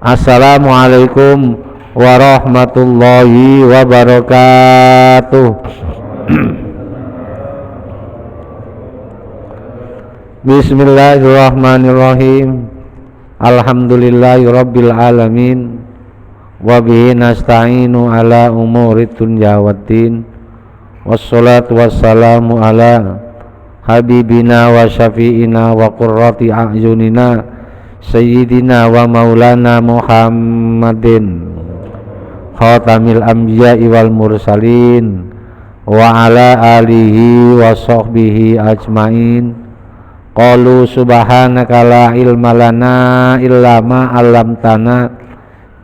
Assalamualaikum warahmatullahi wabarakatuh. Bismillahirrahmanirrahim. Alhamdulillahirabbil alamin. Wa bihi nasta'inu ala umurid dunya waddin. Wassalatu wassalamu ala habibina wa syafi'ina wa qurrati a'yunina sayyidina wa maulana Muhammadin khatamil anbiya'i wal mursalin wa ala alihi wa sahbihi ajmain. Qalu subhanaka la ilma lana illa ma 'allamtana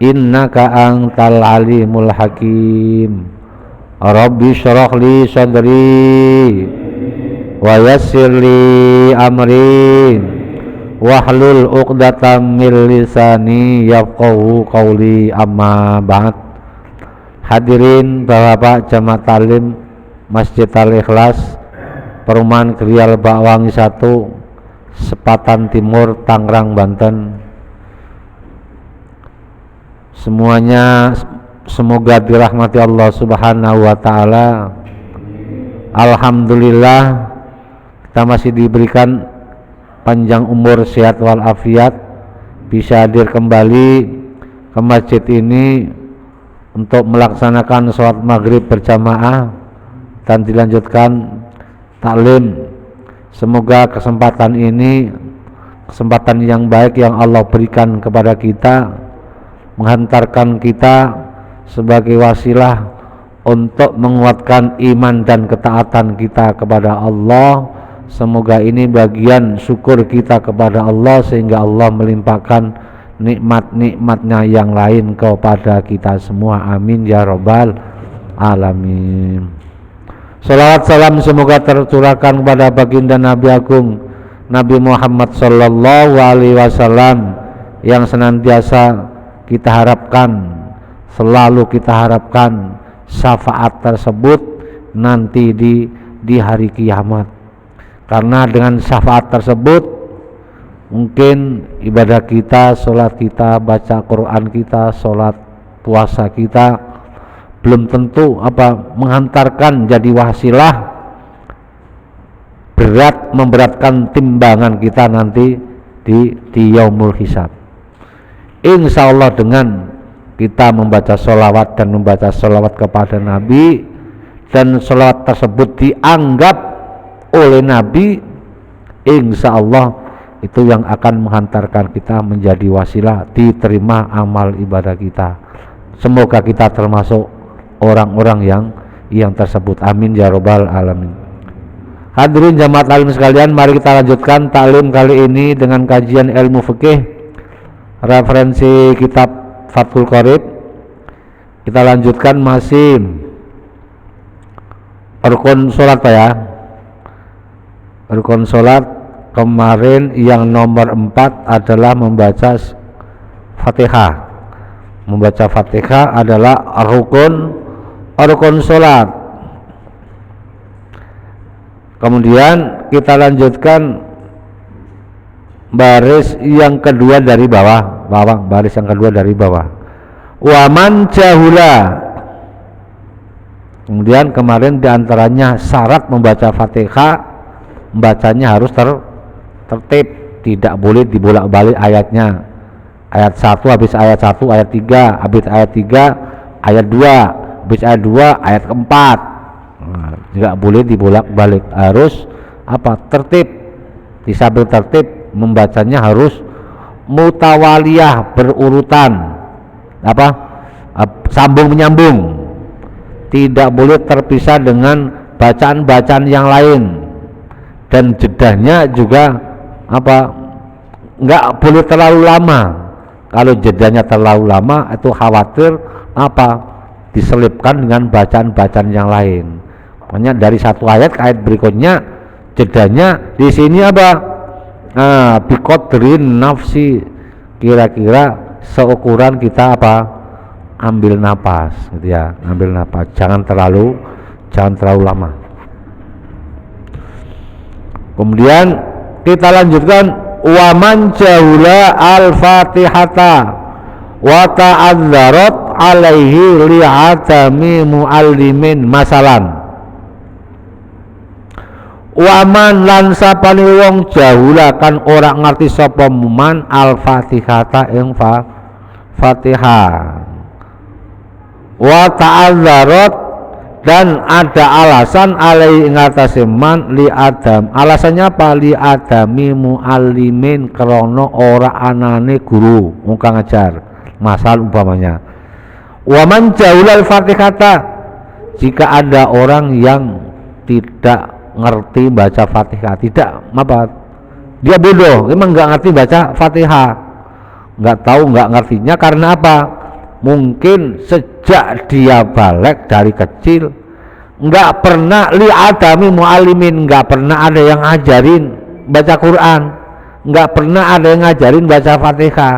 innaka antal alimul hakim. Rabbi shrah li sadri wa yassir li amri wahlul 'uqdatam min lisani yafqahu qawli, amma ba'd. Hadirin Bapak Jamaah Talim Masjid Al-Ikhlas Perumahan Krial Bakwangi 1, Sepatan Timur, Tangerang, Banten. Semuanya semoga dirahmati Allah Subhanahu wa taala. Alhamdulillah kita masih diberikan panjang umur, sehat walafiat, bisa hadir kembali ke masjid ini untuk melaksanakan sholat maghrib berjamaah dan dilanjutkan taklim. Semoga kesempatan ini kesempatan yang baik yang Allah berikan kepada kita, menghantarkan kita sebagai wasilah untuk menguatkan iman dan ketaatan kita kepada Allah. Semoga ini bagian syukur kita kepada Allah sehingga Allah melimpahkan nikmat-nikmatnya yang lain kepada kita semua. Amin ya rabbal alamin. Salawat salam semoga tercurahkan kepada baginda Nabi Agung Nabi Muhammad sallallahu alaihi wasallam yang senantiasa kita harapkan, selalu kita harapkan syafaat tersebut nanti di hari kiamat. Karena dengan syafaat tersebut mungkin ibadah kita, sholat kita, baca Quran kita, sholat puasa kita belum tentu menghantarkan jadi wasilah berat, memberatkan timbangan kita nanti di yaumul hisab. Insya Allah dengan kita membaca sholawat dan membaca sholawat kepada Nabi, dan sholawat tersebut dianggap oleh Nabi, insya Allah itu yang akan menghantarkan kita menjadi wasilah diterima amal ibadah kita. Semoga kita termasuk orang-orang yang tersebut. Amin ya rabbal alamin. Hadirin jamaah taklim sekalian, mari kita lanjutkan taklim kali ini dengan kajian ilmu fikih, referensi kitab Fathul Qorib. Kita lanjutkan masih rukun sholat ya. Rukun sholat kemarin yang nomor 4 adalah membaca Fatihah. Membaca Fatihah adalah rukun sholat. Kemudian kita lanjutkan baris yang kedua dari bawah, baris yang kedua dari bawah. Waman jahula. Kemudian kemarin diantaranya syarat membaca Fatihah, membacanya harus tertib, tidak boleh dibolak-balik ayatnya. Ayat 1 habis ayat 1 ayat 3, habis ayat 3 ayat 2, habis ayat 2 ayat keempat. Tidak boleh dibolak-balik, harus tertib. Disambil tertib membacanya harus mutawaliyah, berurutan, sambung menyambung, tidak boleh terpisah dengan bacaan-bacaan yang lain, dan jedahnya juga nggak boleh terlalu lama. Kalau jedahnya terlalu lama itu khawatir diselipkan dengan bacaan-bacaan yang lain. Makanya dari satu ayat ke ayat berikutnya jedahnya di sini biqadrin nafsi, kira-kira seukuran kita ambil napas gitu ya, ambil napas, jangan terlalu lama. Kemudian kita lanjutkan waman jahula al-fatihata, wa ta'adzarat alaihi li'atami muallimin masalan waman lan sapane wong jahula kan ora ngerti sapa man al-fatihata ing Fatihah wa ta'adzarat dan ada alasan alai ing atase man li adam alasannya apa li adami muallimin krana ora anane guru wong kang ngajar masal umpamanya waman jahula al-fatihata jika ada orang yang tidak ngerti baca Fatihah, tidak apa dia bodoh, memang nggak ngerti baca Fatihah, nggak tahu, nggak ngertinya karena apa? Mungkin sejak dia balik dari kecil nggak pernah li adami muallimin, nggak pernah ada yang ngajarin baca Quran, nggak pernah ada yang ngajarin baca Fatihah,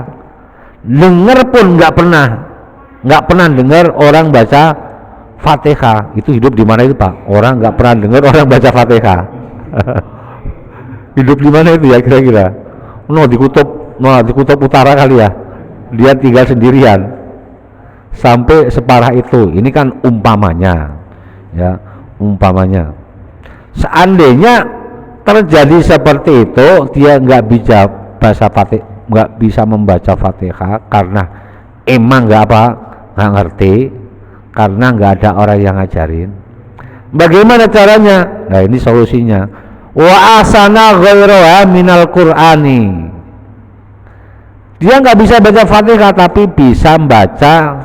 denger pun nggak pernah dengar orang baca Fatihah. Itu hidup di mana itu Pak? Orang nggak pernah dengar orang baca Fatihah. Hidup di mana itu ya kira-kira? Di kutub utara kali ya. Dia tinggal sendirian. Sampai separah itu. Ini kan umpamanya. Ya, umpamanya. Seandainya terjadi seperti itu, dia nggak bisa membaca Fatihah karena emang nggak ngerti. Karena nggak ada orang yang ngajarin. Bagaimana caranya? Nah ini solusinya. Wa asana ghairaha minal Qur'ani. Dia nggak bisa baca Fatihah tapi bisa baca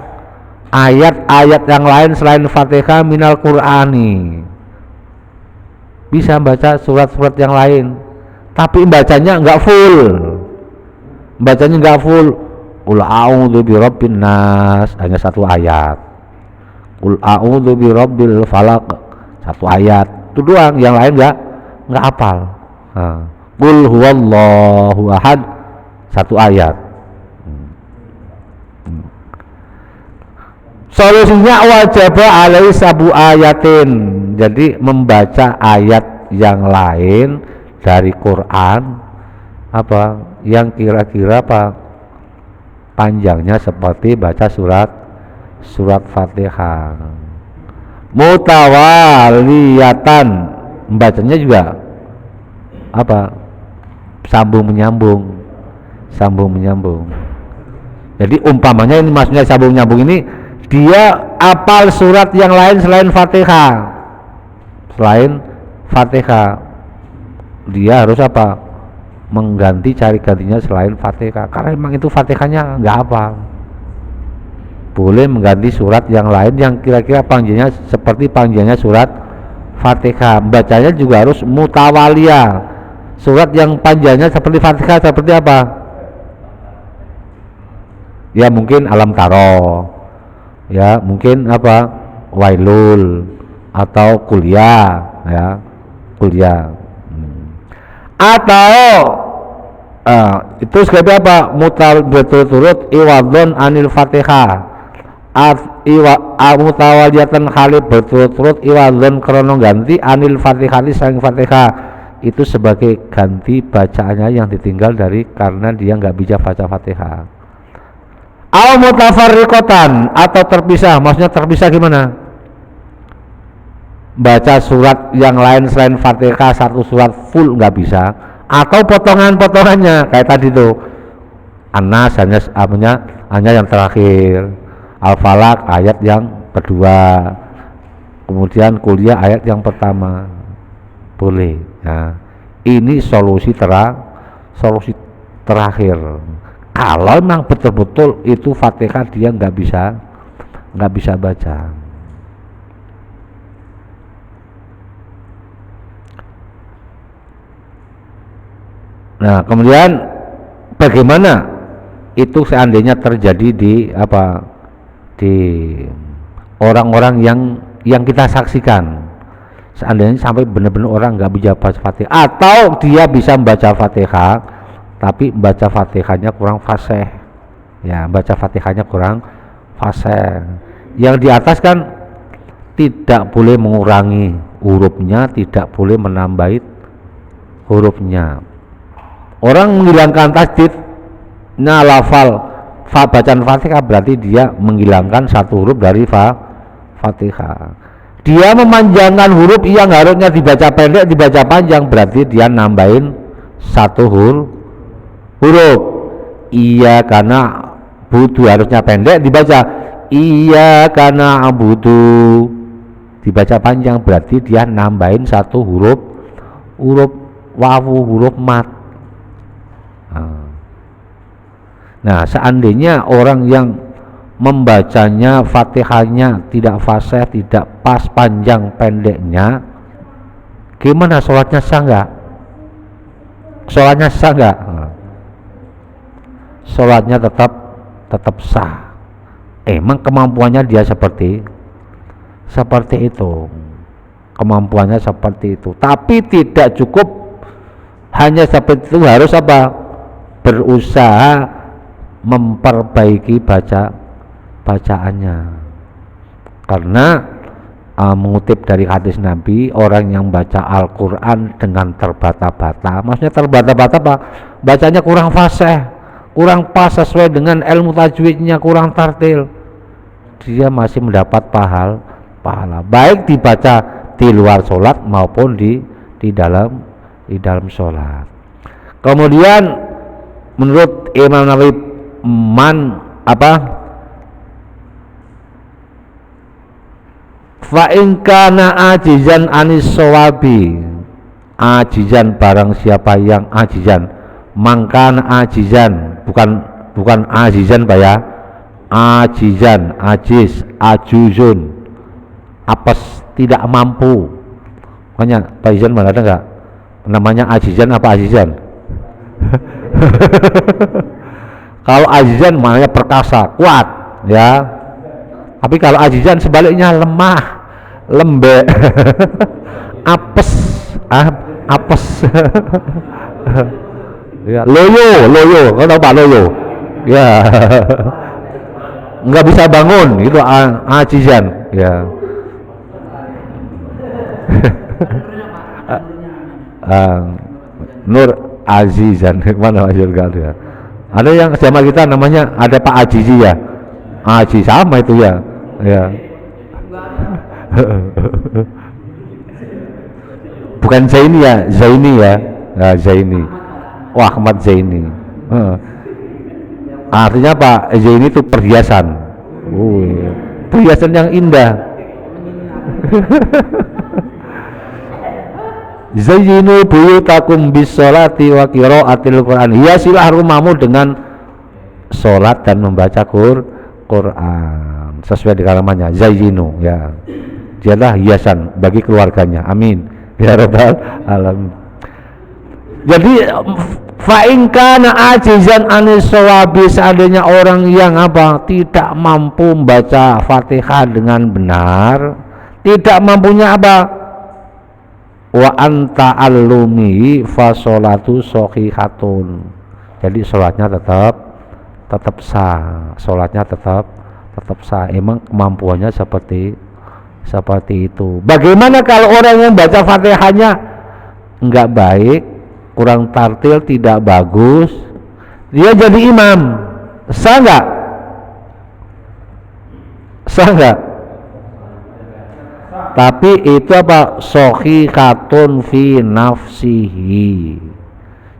ayat-ayat yang lain selain Fatihah minal Qur'ani. Bisa baca surat-surat yang lain. Tapi bacanya nggak full. Qul a'udzu birabbin nas, hanya satu ayat. Qul a'udzu birabbil falaq, satu ayat itu doang, yang lain nggak hafal. Qul huwallahu ahad, satu ayat. Solusinya wajib alai sabu ayatin, jadi membaca ayat yang lain dari Quran apa yang kira-kira apa panjangnya seperti baca surat Fatihah. Mutawaliyatan, membacanya juga apa? Sambung menyambung. Jadi umpamanya ini maksudnya sambung menyambung ini dia apal surat yang lain selain Fatihah. Dia harus apa? Cari gantinya selain Fatihah. Karena memang itu Fatihahnya nggak hafal. Boleh mengganti surat yang lain yang kira-kira panjangnya seperti panjangnya surat Fatihah. Bacanya juga harus mutawaliyah. Surat yang panjangnya seperti Fatihah seperti apa? Ya mungkin Alam Taro. Ya mungkin apa? Wailul atau Kuliah, ya. Kuliah. Atau itu seperti apa? Berturut-turut iwadun anil Fatihah. Mutawaliyatan khalid berturut-turut iwadun krono ganti anil Fatihati sang Fatihah, itu sebagai ganti bacaannya yang ditinggal dari karena dia nggak bisa baca Fatihah. Al mutafarriqatan atau terpisah, maksudnya terpisah gimana? Baca surat yang lain selain Fatihah satu surat full nggak bisa, atau potongan-potongannya kayak tadi tuh An-Nas hanya yang terakhir, Al-Falaq ayat yang kedua, kemudian Kuliah ayat yang pertama, boleh. Nah, ini solusi terakhir. Kalau memang betul-betul itu Fatihah dia nggak bisa baca. Nah, kemudian bagaimana itu seandainya terjadi di orang-orang yang kita saksikan, seandainya sampai benar-benar orang nggak bisa baca Fatihah, atau dia bisa membaca Fatihah tapi baca Fatihahnya kurang fasih, ya baca Fatihahnya kurang fasih. Yang di atas kan tidak boleh mengurangi hurufnya, tidak boleh menambah hurufnya. Orang menghilangkan tasdidnya lafal bacaan Fatihah berarti dia menghilangkan satu huruf dari Fatihah. Dia memanjangkan huruf yang harusnya dibaca pendek dibaca panjang, berarti dia nambahin satu huruf. Iya karena butuh harusnya pendek dibaca iya karena abudu, dibaca panjang berarti dia nambahin satu huruf wawu, huruf mat. Nah, seandainya orang yang membacanya Fatihahnya tidak fasih, tidak pas panjang pendeknya, gimana sholatnya sah nggak? Sholatnya sah nggak? Sholatnya tetap sah. Emang kemampuannya dia seperti itu, kemampuannya seperti itu. Tapi tidak cukup hanya seperti itu, harus apa? Berusaha memperbaiki bacaannya. Karena mengutip dari hadis Nabi, orang yang baca Al-Quran dengan terbata-bata, maksudnya terbata-bata apa? Bacanya kurang fasih, kurang pas sesuai dengan ilmu tajwidnya, kurang tartil, dia masih mendapat pahala baik dibaca di luar sholat maupun di dalam sholat. Kemudian menurut Imam Nawawi, fa in kana ajizan anis shawabi, ajizan barang siapa yang ajizan, mangkan ajizan, bukan ajizan Pak ya, ajizan, ajiz, ajuzun, apes, tidak mampu. Makanya Pak Izan mana ada nggak namanya ajizan apa ajizan? Kalau ajizan maknanya perkasa, kuat ya. Tapi kalau ajizan sebaliknya lemah, lembek, apes, apes. Ya, loyo, kau tahu Pak loyo? Ya, nggak bisa bangun, itu ajizan, ya. Nur Azizan, mana surga ya? Ada yang sama kita namanya ada Pak Azizi ya, Aziz sama itu ya, ya. Bukan Zaini ya, Zaini ya, nah, Zaini. Wah, Ahmad Zaini. Artinya Pak Zaini itu perhiasan. Perhiasan yang indah. Zayyinu buyutakum bis-sholati wa qiraatil Qur'an. Hiasilah rumahmu dengan sholat dan membaca Quran sesuai dengan namanya, zayyinu ya. Dialah hiasan bagi keluarganya. Amin. Ya rabbal alamin. Jadi fa in kana ajizan anis shawabi, seandainya orang yang tidak mampu membaca Fatihah dengan benar, tidak mampunya wa anta alumi fa sholatu shahihatun, jadi sholatnya tetap sah, sholatnya tetap sah. Emang kemampuannya seperti itu. Bagaimana kalau orang yang baca Fatihahnya enggak baik, kurang tartil, tidak bagus, dia jadi imam, sah enggak? Sah enggak? Tapi itu shahihatun fi nafsihi,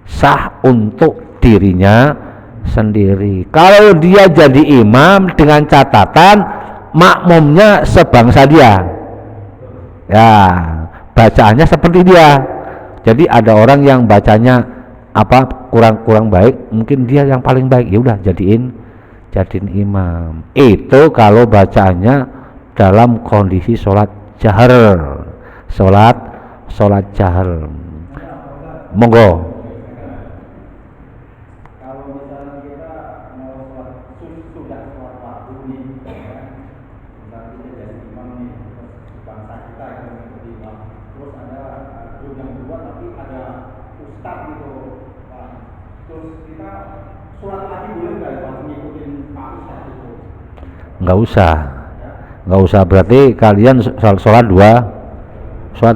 sah untuk dirinya sendiri. Kalau dia jadi imam dengan catatan makmumnya sebangsa dia, ya bacaannya seperti dia. Jadi ada orang yang bacanya kurang baik, mungkin dia yang paling baik, ya udah jadiin imam. Itu kalau bacaannya dalam kondisi sholat jahar, sholat jahar. Monggo. Kalau misalnya kita mau sudah sholat fardu nih, misalnya kita jadi imam nih, bangsa kita yang mengikuti imam, terus ada yang kedua tapi ada ustaz gitu, Pak. Terus kita sholat lagi boleh nggak Pak ngikutin Pak Ustaz itu? Nggak usah, berarti kalian sholat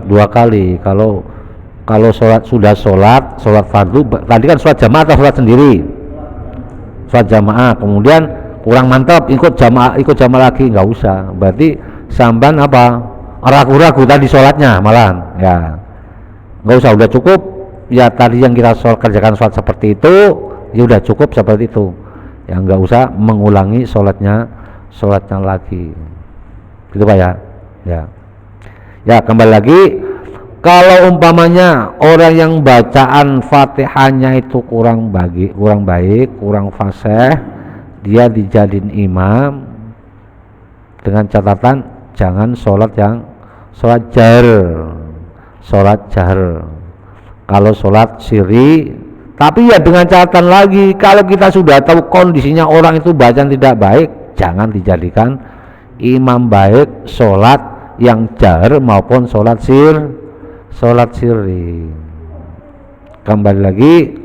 dua kali. Kalau sholat fardu, tadi kan sholat jamaah atau sholat sendiri? sholat jamaah, kemudian kurang mantap ikut jamaah lagi, nggak usah. Berarti samban apa ragu-ragu tadi sholatnya malahan, ya nggak usah, udah cukup ya tadi yang kita kerjakan sholat seperti itu, ya udah cukup seperti itu, ya nggak usah mengulangi sholatnya lagi, gitu Pak ya. Ya kembali lagi, kalau umpamanya orang yang bacaan Fatihahnya itu kurang baik, kurang fasih, dia dijadiin imam dengan catatan jangan sholat jahar. Kalau sholat siri, tapi ya dengan catatan lagi, kalau kita sudah tahu kondisinya orang itu bacaan tidak baik, jangan dijadikan imam baik sholat yang jahar maupun sholat siri. Kembali lagi,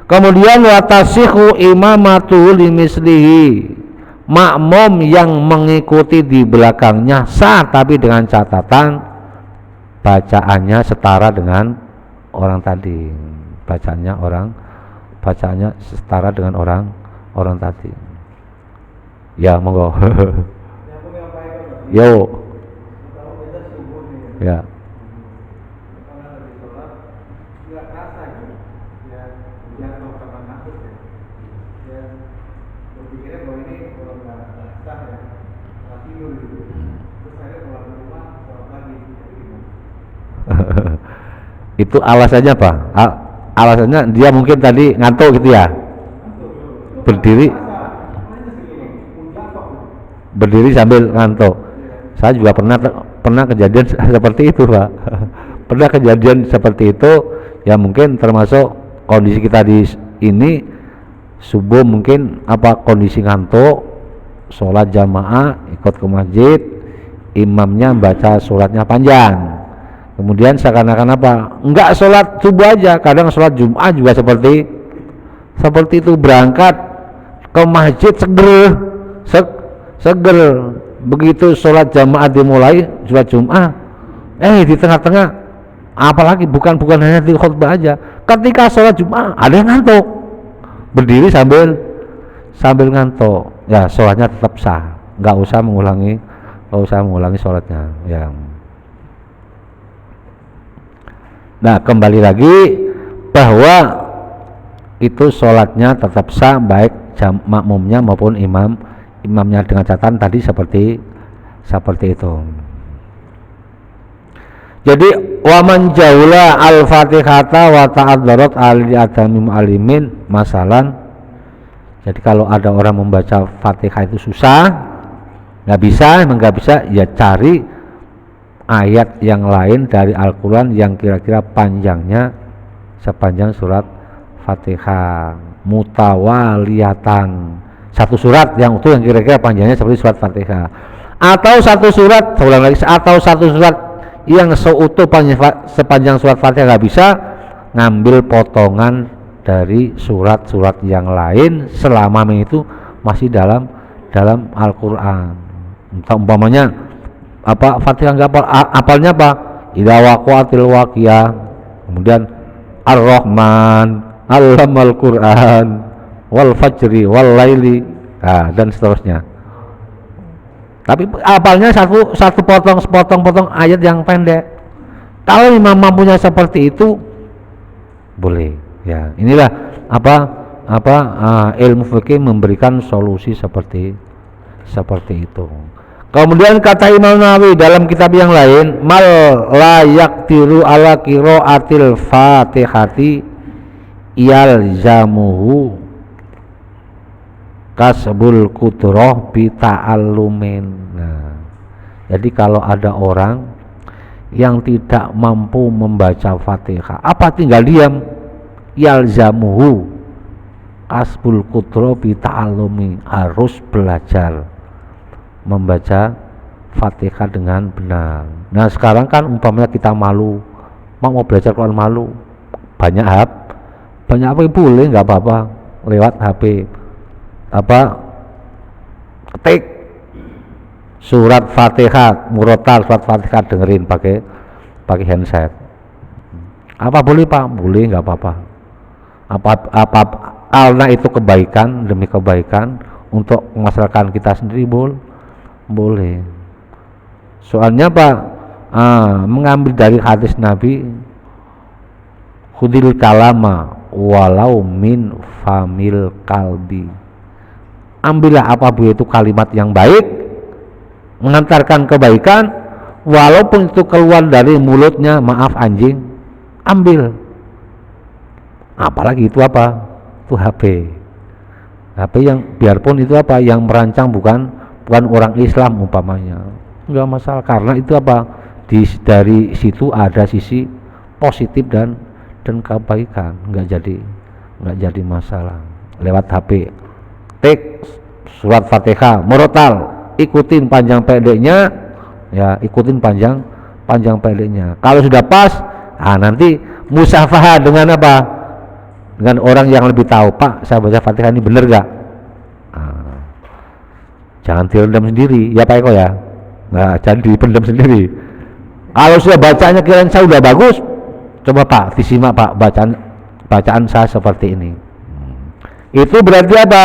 kemudian watasihu imamatu limislihi, makmum yang mengikuti di belakangnya sah, tapi dengan catatan bacaannya setara dengan orang tadi, bacaannya setara dengan orang tadi. Ya monggo. Yo. Ya. Itu alasannya apa? Alasannya dia mungkin tadi ngantuk gitu ya, berdiri sambil ngantuk. Saya juga pernah kejadian seperti itu Pak. Pernah kejadian seperti itu, ya mungkin termasuk kondisi kita di ini subuh, mungkin kondisi ngantuk, sholat jamaah ikut ke masjid, imamnya baca suratnya panjang, kemudian seakan-akan enggak sholat subuh aja, kadang sholat Jumat juga seperti itu, berangkat ke masjid seger, begitu sholat jamaah dimulai, sholat Jumat di tengah-tengah, apalagi bukan hanya di khutbah aja, ketika sholat Jumat ada yang ngantuk, berdiri sambil ngantuk, ya sholatnya tetap sah, nggak usah mengulangi sholatnya ya. Nah kembali lagi bahwa itu sholatnya tetap sah, baik makmumnya maupun imamnya, dengan catatan tadi seperti itu. Jadi waman jaula al-fatihata wa ta'adzarat al-adami mu'alimin masalan. Jadi kalau ada orang membaca Fatihah itu susah, nggak bisa, ya cari ayat yang lain dari Al-Quran yang kira-kira panjangnya sepanjang surat Fatihah, mutawaliyatan, satu surat yang utuh yang kira-kira panjangnya seperti surat Fatihah, atau satu surat yang seutuh sepanjang surat Fatihah nggak bisa, ngambil potongan dari surat-surat yang lain selama itu masih dalam Al-Quran. Umpamanya Fatihah nggak apalnya idza waqa'atil waqiah, kemudian Ar-Rahman, Allamal Quran, wal fajri wal laili, dan seterusnya. Tapi apalnya satu potong ayat yang pendek. Kalau imam mampunya seperti itu, boleh. Ya, inilah ilmu fikih memberikan solusi seperti itu. Kemudian kata Imam Nawawi dalam kitab yang lain, mal la yaqtiru ala qiraatil Fatihati yalzamuhu kasbul qudrah bi ta'allumin. Nah, jadi kalau ada orang yang tidak mampu membaca Fatihah, tinggal diam, yalzamuhu kasbul qudrah bi ta'allumi, harus belajar membaca Fatihah dengan benar. Nah sekarang kan umpamanya kita malu, mau belajar Quran malu, banyak apa boleh, nggak apa-apa, lewat HP ketik surat Fatihah, murotal surat Fatihah, dengerin pakai handset. Boleh Pak? Boleh, nggak apa-apa. karena itu kebaikan demi kebaikan untuk kemaslahatan kita sendiri boleh. Soalnya Pak, mengambil dari hadis Nabi, khudil kalama walau min famil kalbi. Ambillah apabila itu kalimat yang baik, mengantarkan kebaikan, walaupun itu keluar dari mulutnya, maaf anjing, ambil. Apalagi itu apa? Itu HP yang biarpun itu apa yang merancang bukan orang Islam umpamanya, enggak masalah, karena itu apa dari situ ada sisi positif dan kebaikan, enggak jadi masalah. Lewat HP tek surat Fatihah murotal, ikutin panjang pendeknya ya, ikutin panjang pendeknya. Kalau sudah pas, nanti musafahah dengan apa, dengan orang yang lebih tahu. Pak, saya baca Fatihah ini bener gak? Jangan direndam sendiri ya Pak Eko ya. Nah, jangan dipendam sendiri. Kalau sudah bacanya kirain saya udah bagus, coba Pak disimak Pak bacaan saya seperti ini. Itu berarti apa?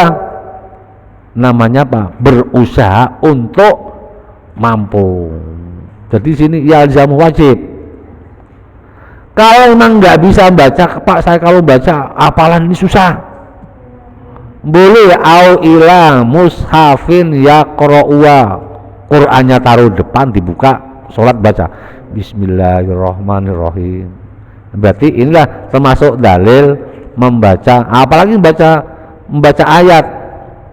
Namanya Pak berusaha untuk mampu. Jadi sini ya jamu wajib. Kalau memang nggak bisa baca, Pak saya kalau baca hafalan ini susah, boleh au ila mushafin yaqra'uwa, Qur'annya taruh depan, dibuka, sholat baca Bismillahirrahmanirrahim. Berarti inilah termasuk dalil membaca, apalagi membaca ayat,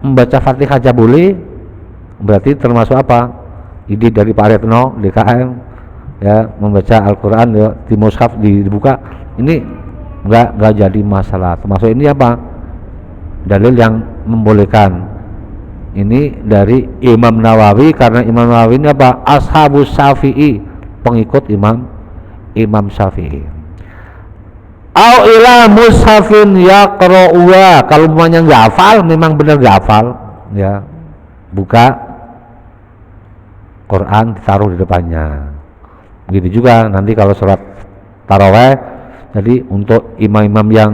membaca Fatihah aja boleh. Berarti termasuk apa? Ini dari Pak Retno DKM ya, membaca Al-Quran ya, di mushaf dibuka, ini enggak jadi masalah. Termasuk ini apa? Dalil yang membolehkan. Ini dari Imam Nawawi, karena Imam Nawawi ini apa? Ashabus Syafi'i, pengikut Imam Syafi'i. Au ila mushafin yaqra'uha, kalau semuanya enggak hafal, memang benar enggak hafal ya, buka Quran ditaruh di depannya. Begitu juga nanti kalau sholat taraweh, jadi untuk imam-imam yang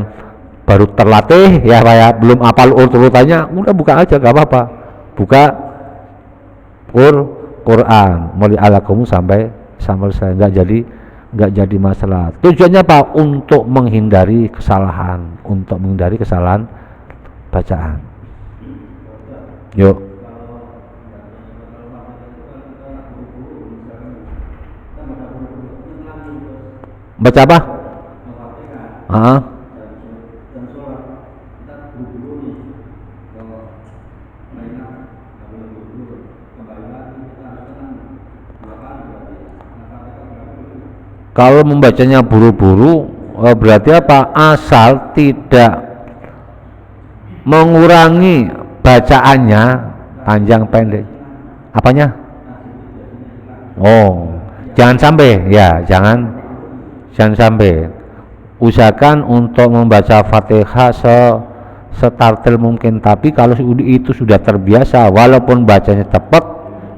baru terlatih ya Pak ya, belum hafal urut-urutannya, udah buka aja gak apa-apa, buka Quran mulai alakum sampai selesai, nggak jadi masalah. Tujuannya apa? Untuk menghindari kesalahan, bacaan. Yuk. Baca apa? Kalau membacanya buru-buru berarti apa? Asal tidak mengurangi bacaannya panjang pendek. Apanya? Oh, jangan sampai ya, jangan sampai. Usahakan untuk membaca Fatihah setartil mungkin, tapi kalau itu sudah terbiasa, walaupun bacanya cepat,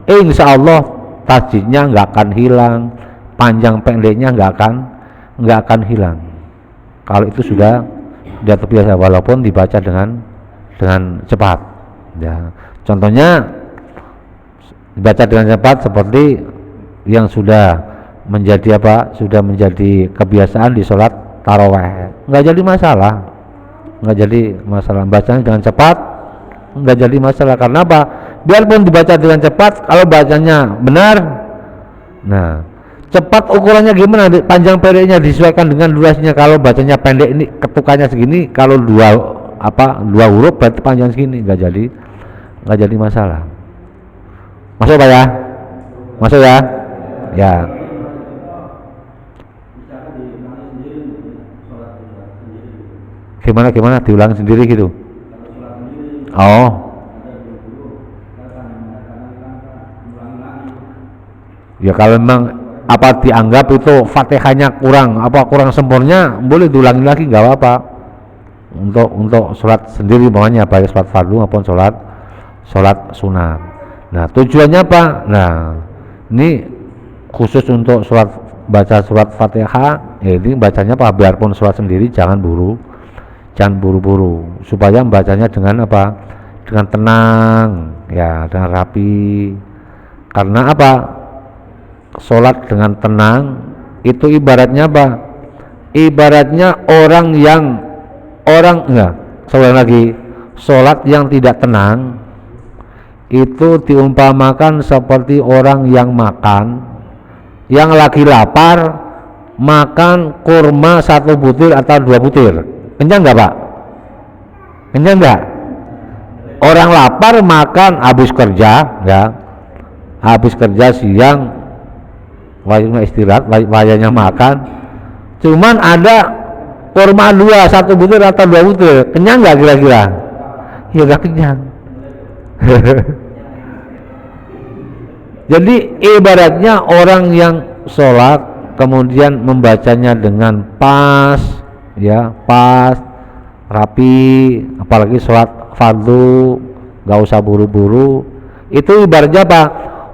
insya Allah tajwidnya nggak akan hilang, panjang pendeknya nggak akan hilang. Kalau itu sudah terbiasa, walaupun dibaca dengan cepat ya. Contohnya dibaca dengan cepat seperti yang sudah menjadi kebiasaan di sholat taraweh, nggak jadi masalah bacanya dengan cepat, nggak jadi masalah. Karena apa? Biarpun dibaca dengan cepat, kalau bacanya benar, nah cepat ukurannya gimana, panjang pendeknya disesuaikan dengan durasinya. Kalau bacanya pendek, ini ketukannya segini, kalau dua huruf berarti panjang segini, nggak jadi masalah. Masuk Pak ya? Masuk ya? Ya. Gimana diulang sendiri gitu? Oh. Ya kalau memang dianggap itu Fatihahnya kurang sempurna, boleh diulangi lagi, nggak apa-apa. Untuk sholat sendiri, makanya baik sholat fardu maupun sholat sunat. Nah tujuannya apa? Nah ini khusus untuk baca surat Fatihah, ini bacanya apa? Biarpun sholat sendiri jangan jangan buru-buru, supaya membacanya dengan apa? Dengan tenang, ya, dengan rapi. Karena apa? Sholat dengan tenang itu ibaratnya apa? Ibaratnya sholat yang tidak tenang itu diumpamakan seperti orang yang makan, yang lagi lapar makan kurma 1 butir atau 2 butir, kenyang nggak Pak? Kenyang nggak? Orang lapar makan habis kerja, ya, habis kerja siang, wayangnya istirahat, wayangnya makan, cuman ada kurma 1 butir atau 2 butir, kenyang nggak kira-kira? Ya nggak kenyang. Jadi ibaratnya orang yang sholat kemudian membacanya dengan pas, ya, pas, rapi, apalagi sholat fardu, nggak usah buru-buru. Itu ibaratnya apa?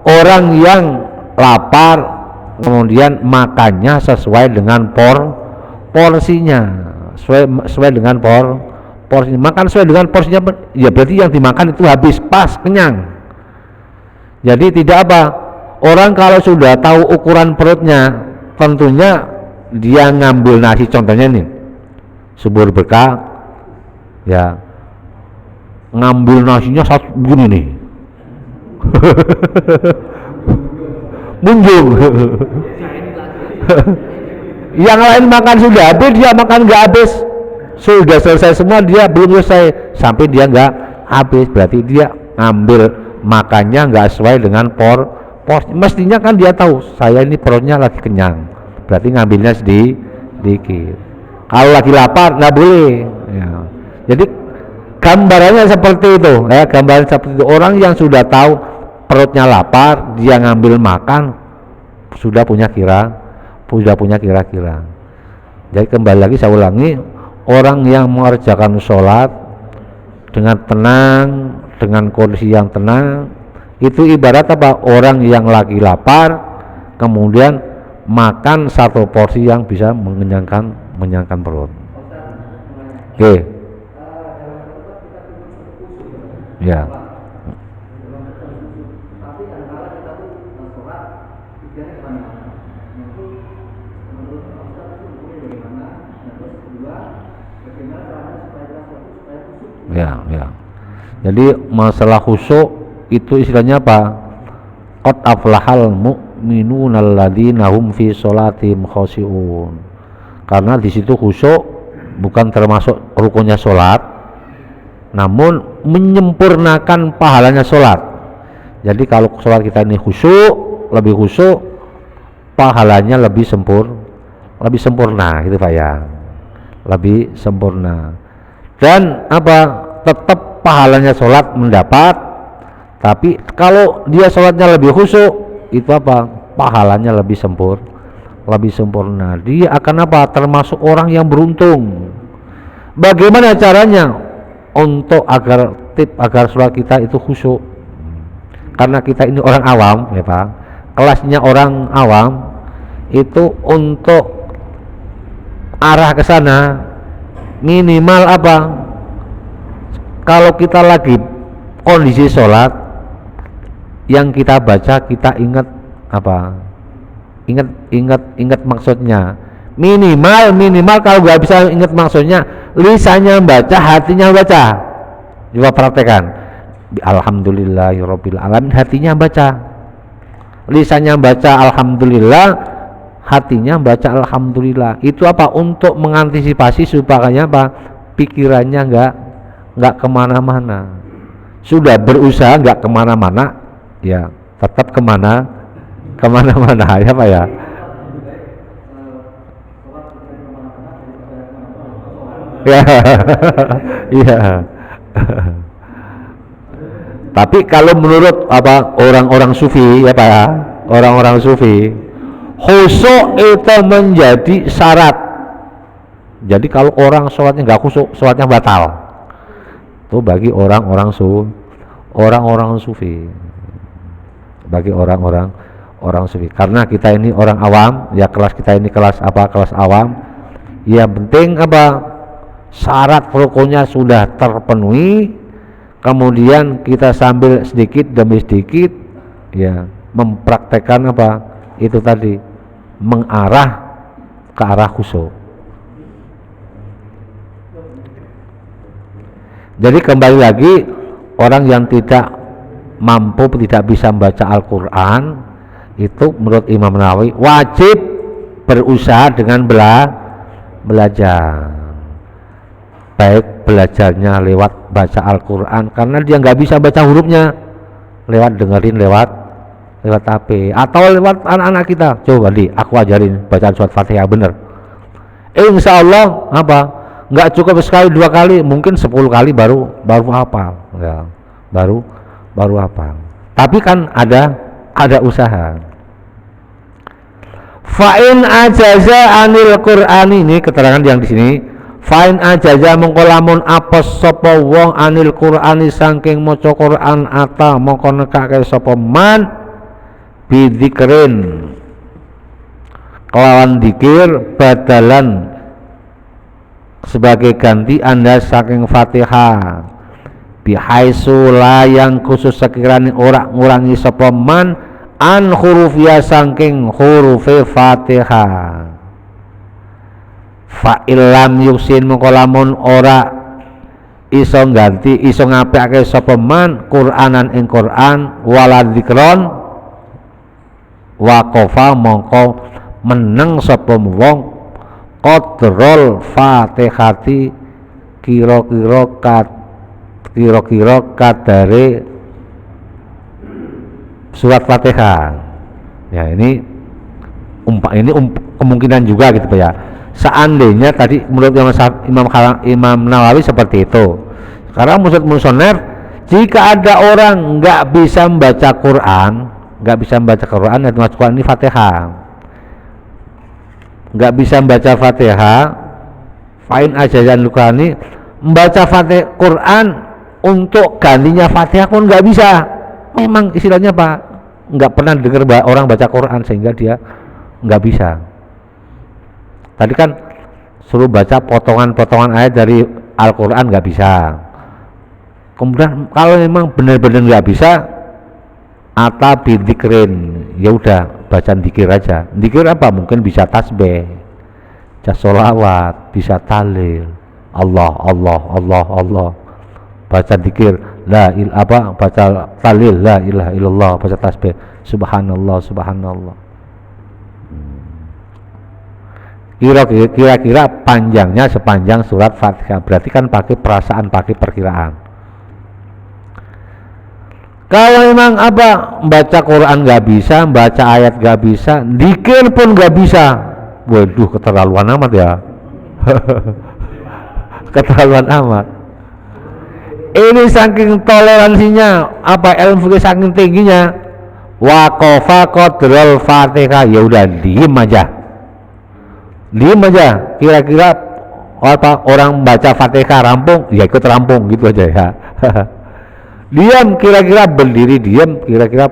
Orang yang lapar kemudian makannya sesuai dengan porsinya, sesuai dengan porsinya. Makan sesuai dengan porsinya, ya berarti yang dimakan itu habis, pas, kenyang. Jadi tidak apa, orang kalau sudah tahu ukuran perutnya, tentunya dia ngambil nasi, contohnya nih subur berkah, ya, ngambil nasinya satu begini nih. Munjung. Yang lain makan sudah habis, dia makan nggak habis, sudah selesai semua, dia belum selesai sampai dia nggak habis, berarti dia ngambil makannya nggak sesuai dengan porsi. Mestinya kan dia tahu saya ini perutnya lagi kenyang, berarti ngambilnya sedikit. Kalau lagi lapar nggak boleh, ya. Jadi gambarannya seperti itu, ya, gambaran seperti itu. Orang yang sudah tahu perutnya lapar, dia ngambil makan, sudah punya kira-kira. Jadi kembali lagi saya ulangi, orang yang mengerjakan sholat dengan tenang, dengan kondisi yang tenang, itu ibarat apa? Orang yang lagi lapar kemudian makan 1 porsi yang bisa mengenyangkan perut. Oke. Ya. Ya. Jadi masalah khusyuk itu istilahnya apa? Qad aflahal mu'minuna alladzina hum fi sholatihim khashi'un. Karena di situ khusyuk bukan termasuk rukunnya sholat, namun menyempurnakan pahalanya sholat. Jadi kalau sholat kita ini lebih khusyuk, pahalanya lebih sempurna, gitu Pak ya, lebih sempurna. Dan apa? Tetap pahalanya sholat mendapat, tapi kalau dia sholatnya lebih khusyuk, itu apa? Pahalanya lebih sempurna. Dia akan apa? Termasuk orang yang beruntung. Bagaimana caranya untuk agar sholat kita itu khusyuk? Karena kita ini orang awam, ya Pak, kelasnya orang awam, itu untuk arah ke sana minimal apa? Kalau kita lagi kondisi sholat, yang kita baca kita ingat apa? Ingat maksudnya. Minimal kalau nggak bisa ingat maksudnya, lisannya baca, hatinya baca. Coba praktekan. Alhamdulillahirabbil alamin, hatinya baca. Lisannya baca alhamdulillah, hatinya baca alhamdulillah. Itu apa? Untuk mengantisipasi supaya apa? Pikirannya nggak kemana-mana. Sudah berusaha nggak kemana-mana, ya tetap kemana-mana ya Pak ya. Ya, iya. Tapi kalau menurut apa orang-orang sufi ya Pak ya, orang-orang sufi, khusyuk itu menjadi syarat. Jadi kalau orang sholatnya nggak khusyuk, sholatnya batal. Itu bagi orang-orang sufi. Bagi orang sufi. Karena kita ini orang awam, ya kelas kita ini kelas apa? Kelas awam. Ya penting apa? syarat rukunnya sudah terpenuhi, kemudian kita sambil sedikit demi sedikit ya mempraktekkan apa itu tadi, mengarah ke arah khusyuk. Jadi kembali lagi, orang yang tidak mampu, tidak bisa membaca Al-Quran, itu menurut Imam Nawawi wajib berusaha dengan belajar, baik belajarnya lewat baca Al-Quran karena dia nggak bisa baca hurufnya, lewat dengerin lewat HP atau lewat anak-anak kita. Coba aku ajarin bacaan surat Fatihah bener, insya Allah apa nggak cukup sekali dua kali, mungkin 10 kali baru hafal ya, baru hafal. Tapi kan ada usaha. Fa'in ajaza anil Qur'ani, ini keterangan yang di sini. Fa'in ajaza mongko lamun apes sapa wong anil Qur'ani saking maca Qur'an ata mongko nekake sapa man bidzikrin kelawan dikir badalan sebagai ganti Anda saking Fatihah, bihaisu la yang khusus sekiranya ora ngurangi sapa man an hurufia saking hurufe Fatihah. Fa illam yuksin mengko lamun ora iso ganti iso ngapikake sapa man Qur'anan ing Qur'an wala dzikron waqafa mongko meneng sapa wong qadrol Fatihati kira-kira kadare surat Fatihah. Ya ini kemungkinan juga gitu Pak ya. Seandainya tadi menurut Imam Nawawi seperti itu. Sekarang musonef, jika ada orang nggak bisa membaca Quran, dan masuk Quran ini Fatihah, nggak bisa membaca Fatihah, fa'in ajazan lukani, membaca Fatihah Quran untuk gantinya Fatihah pun nggak bisa. Memang istilahnya Pak, nggak pernah dengar orang baca Quran sehingga dia nggak bisa. Tadi kan suruh baca potongan-potongan ayat dari Al-Quran nggak bisa. Kemudian kalau memang benar-benar nggak bisa, ata bidzikrin, ya udah baca dzikir aja. Dzikir apa? Mungkin bisa tasbih, bisa sholawat, bisa tahlil, Allah, baca dzikir baca tahlil la ilaha illallah, baca tasbih subhanallah. Kira-kira panjangnya sepanjang surat Fatihah, berarti kan pakai perasaan, pakai perkiraan. Kalau memang baca Quran nggak bisa, baca ayat nggak bisa, dzikir pun nggak bisa, waduh keterlaluan amat ya. Keterlaluan amat. Ini saking toleransinya, ilmu fikih saking tingginya, waqafa qadrul Fatihah, ya udah diem aja, kira-kira orang baca Fatihah rampung, ya ikut rampung gitu aja ya. Diam, kira-kira berdiri diam, kira-kira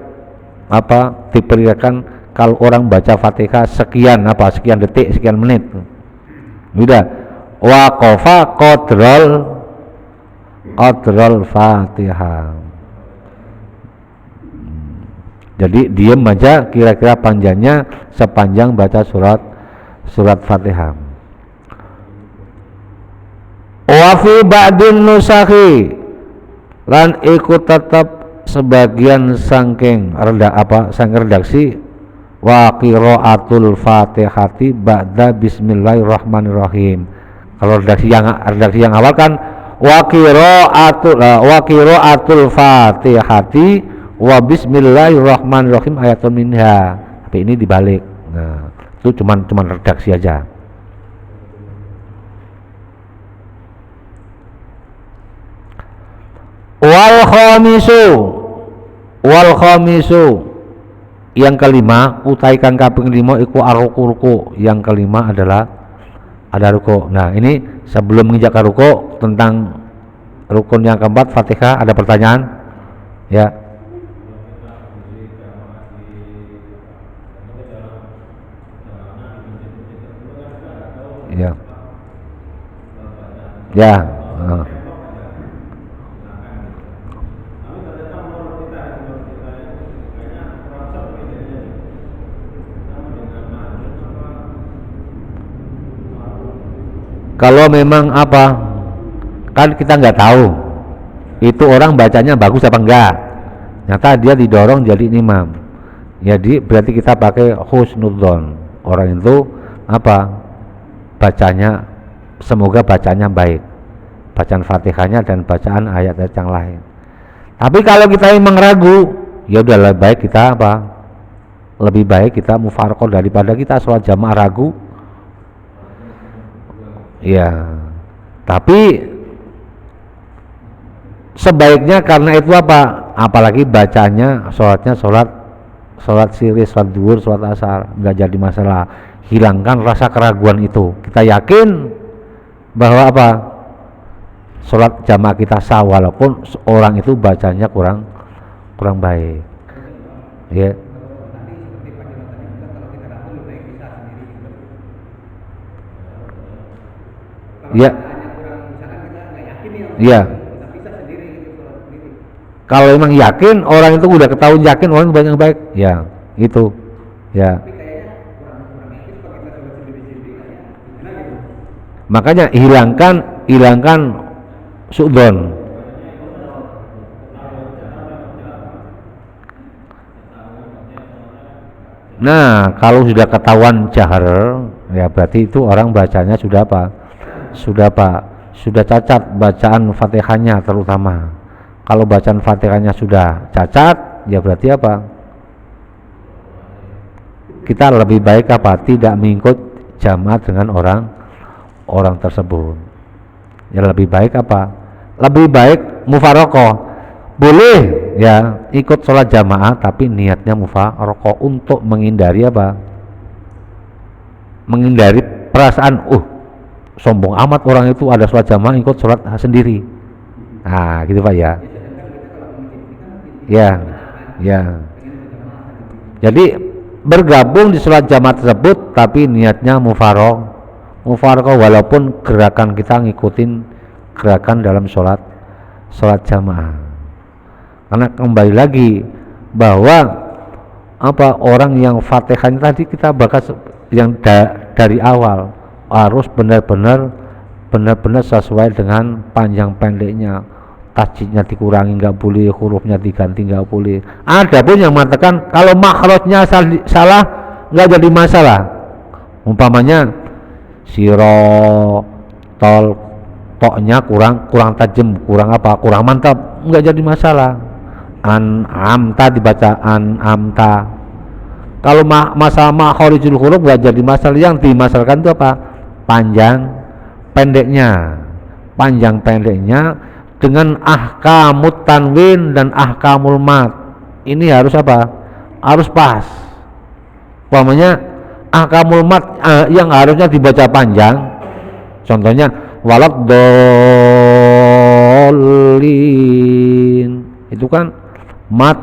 diperkirakan kalau orang baca Fatihah sekian detik, sekian menit. Udah waqafa qadrul Fatihah. Jadi diam aja, kira-kira panjangnya sepanjang baca surat Fatihah. Wa fi ba'din nusakhi, lan ikut tetap sebagian saking redaksi wa qiraatul Fatihati ba'da bismillahirrahmanirrahim. Kalau redaksi yang awal kan wa qiraatul Fatihati wa bismillahirrahmanirrahim ayatun minha. Tapi ini dibalik. Nah, itu cuman redaksi aja. Wal khamisu yang kelima, utaikan kaping 5 iku ruku. Yang kelima adalah ada ruku. Nah, ini sebelum menginjak ruku tentang rukun yang keempat Fatihah, ada pertanyaan? Ya. Ya. Kalau memang apa, kan kita nggak tahu itu orang bacanya bagus apa enggak. Nyata dia didorong jadi imam. Jadi berarti kita pakai husnudzon. Orang itu apa? Bacanya semoga bacanya baik. Bacaan Fatihahnya dan bacaan ayat-ayat yang lain. Tapi kalau kita memang ragu, ya udah lebih baik kita apa? Lebih baik kita mufaraqah daripada kita sholat jamaah ragu. Ya, tapi sebaiknya karena itu apa? Apalagi bacanya sholatnya sholat siri, sholat duhur, sholat asar, nggak jadi masalah. Hilangkan rasa keraguan itu. Kita yakin bahwa apa? Sholat jamaah kita sah walaupun orang itu bacanya kurang baik. Ya. Ya. Ya. Kalau emang yakin orang itu udah ketahuan yakin orang banyak yang baik, ya itu, ya. Makanya hilangkan su'dzon. Nah, kalau sudah ketahuan jahar, ya berarti itu orang bacanya sudah apa? Sudah cacat bacaan Fatihahnya terutama. Kalau bacaan Fatihahnya sudah cacat, ya berarti apa? Kita lebih baik apa? Tidak mengikut jamaah dengan orang tersebut. Ya lebih baik apa? Lebih baik mufaraqah. Boleh ya ikut sholat jamaah tapi niatnya mufaraqah untuk menghindari apa? Menghindari perasaan sombong amat orang itu ada sholat jamaah ikut sholat sendiri. Nah gitu Pak ya. Ya. Jadi bergabung di sholat jamaah tersebut tapi niatnya mufaraqah walaupun gerakan kita ngikutin gerakan dalam sholat jamaah. Karena kembali lagi bahwa apa orang yang Fatihahnya tadi kita bahas yang dari awal harus benar-benar sesuai dengan panjang pendeknya, tasjidnya dikurangi nggak boleh, hurufnya diganti nggak boleh. Ada pun yang mengatakan kalau makhrajnya salah nggak jadi masalah. Umpamanya siro tol toknya kurang tajam, kurang mantap, nggak jadi masalah. An'amta dibaca an'amta. Kalau masalah makharijul huruf nggak jadi masalah. Yang dimasalahkan itu apa? Panjang pendeknya dengan ahkamut tanwin dan ahkamul mat. Ini harus apa? Harus pas. Umpamanya ahkamul mat yang harusnya dibaca panjang. Contohnya walad dolin. Itu kan mat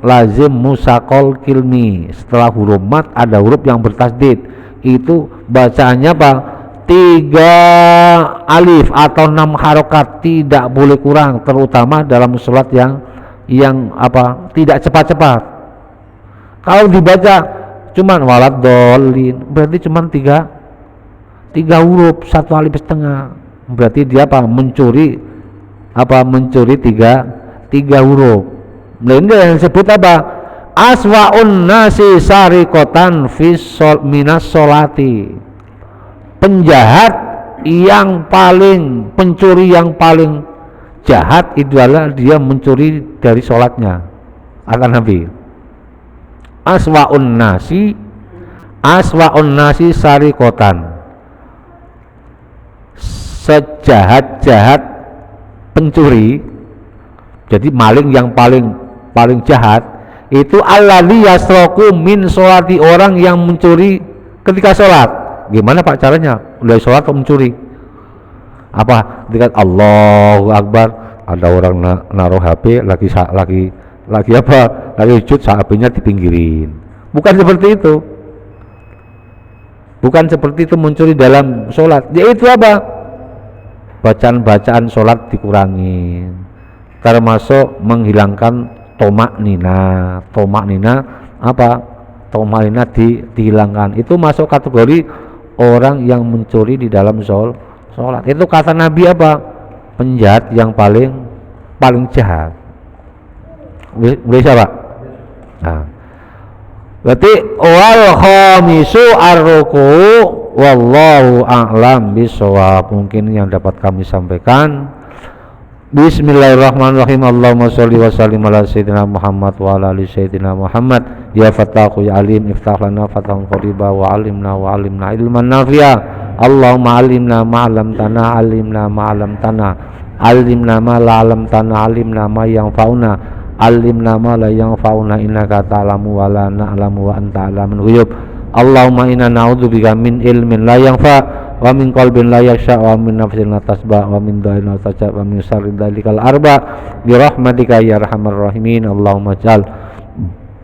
lazim musakol kilmi. Setelah huruf mat ada huruf yang bertasdid, itu bacaannya apa? 3 alif atau 6 harokat, tidak boleh kurang, terutama dalam sholat yang apa tidak cepat-cepat. Kalau dibaca cuman walad dolin berarti cuman 3 huruf 1 alif setengah, berarti dia apa? Mencuri 3 huruf. Lainnya yang disebut apa? Aswa'un nasi sarikotan minas solati. Penjahat yang paling, pencuri yang paling jahat itu adalah dia mencuri dari sholatnya. Kata Nabi, aswa'un nasi sarikotan, sejahat-jahat pencuri, jadi maling yang paling jahat itu alladzi yasraku min sholati, orang yang mencuri ketika sholat. Gimana Pak caranya? Udah sholat kok mencuri? Apa? Ketika Allahu Akbar ada orang naruh HP lagi apa? Lagi sujud, HP-nya dipinggirin. Bukan seperti itu. bukan seperti itu muncul di dalam sholat, yaitu apa? Bacaan-bacaan sholat dikurangi, termasuk menghilangkan tomak nina apa? Tomak nina dihilangkan, itu masuk kategori orang yang mencuri di dalam sholat. Itu kata Nabi apa? Penjahat yang paling jahat. Bisa Pak? Nah, berarti wal khamisu ar-ruku, wallahu a'lam bishawab. Mungkin yang dapat kami sampaikan. Bismillahirrahmanirrahim. Allahumma sholli wa sallim ala sayyidina Muhammad wa ala ali sayyidina Muhammad. Ya Fattahu ya Alim, iftah lana fathan qariba wa alimna ilman nafi'a. Allahumma alimna ma 'allamtana, alimna ma 'allamtana, alimna ma la 'allamtana, alimna ma yanfa'una, alimna ma la yanfa'una, innaka ta'lamu wa la na'lamu wa anta 'alamul ghuyub. Allahumma inna na'udzubika min ilmin la yanfa' wa min qalbin la yakhsha wa min nafsin la tasba wa min dhain la tajab wa min syarri dzalikal arba bi rahmatika ya arhamar rahimin. Allahumma ja'al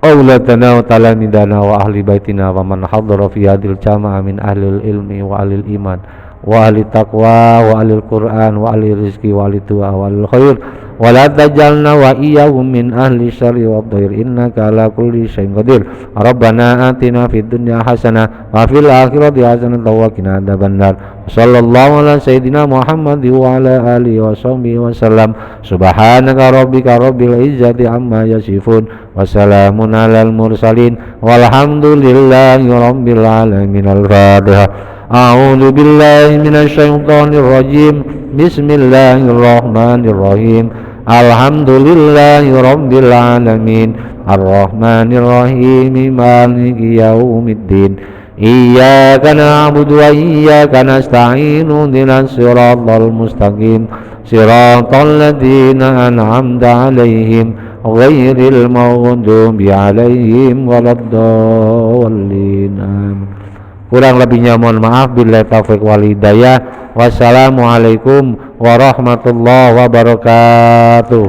auladana wa talamidana wa ahli baitina wa man hadara fi hadhil jama'a min ahlil ilmi wa ahlil iman wa ahli taqwa wa ahlil qur'an wa ahli rizqi wa ahli du'a wa ahlil khair wa la tajalna wa iyyahum min ahli syarri wa dhair innaka ala kulli syai'in qadir. Rabbana atina fid dunya hasanah wa fil akhirati hasanah wa qina adzabannar. Sallallahu ala sayyidina Muhammad wa ala alihi wa sahbihi wa sallam. Subhanaka rabbika rabbil izzati amma yasifun wa salamun alal mursalin walhamdulillahi rabbil alamin. Al-Fatihah. A'udzu billahi minasy syaithanir rajim. Bismillahirrahmanirrahim. Alhamdulillahi rabbil alamin. Ar-Rahmanir Rahim. Maliki yaumiddin. Iyyaka na'budu wa iyyaka nasta'in. Ihdinas siratal mustaqim. Siratal ladzina an'amta 'alaihim ghairil maghdubi 'alaihim waladdallin. Amin. Kurang lebihnya mohon maaf. Billahi taufiq wal hidayah. Wassalamualaikum warahmatullahi wabarakatuh.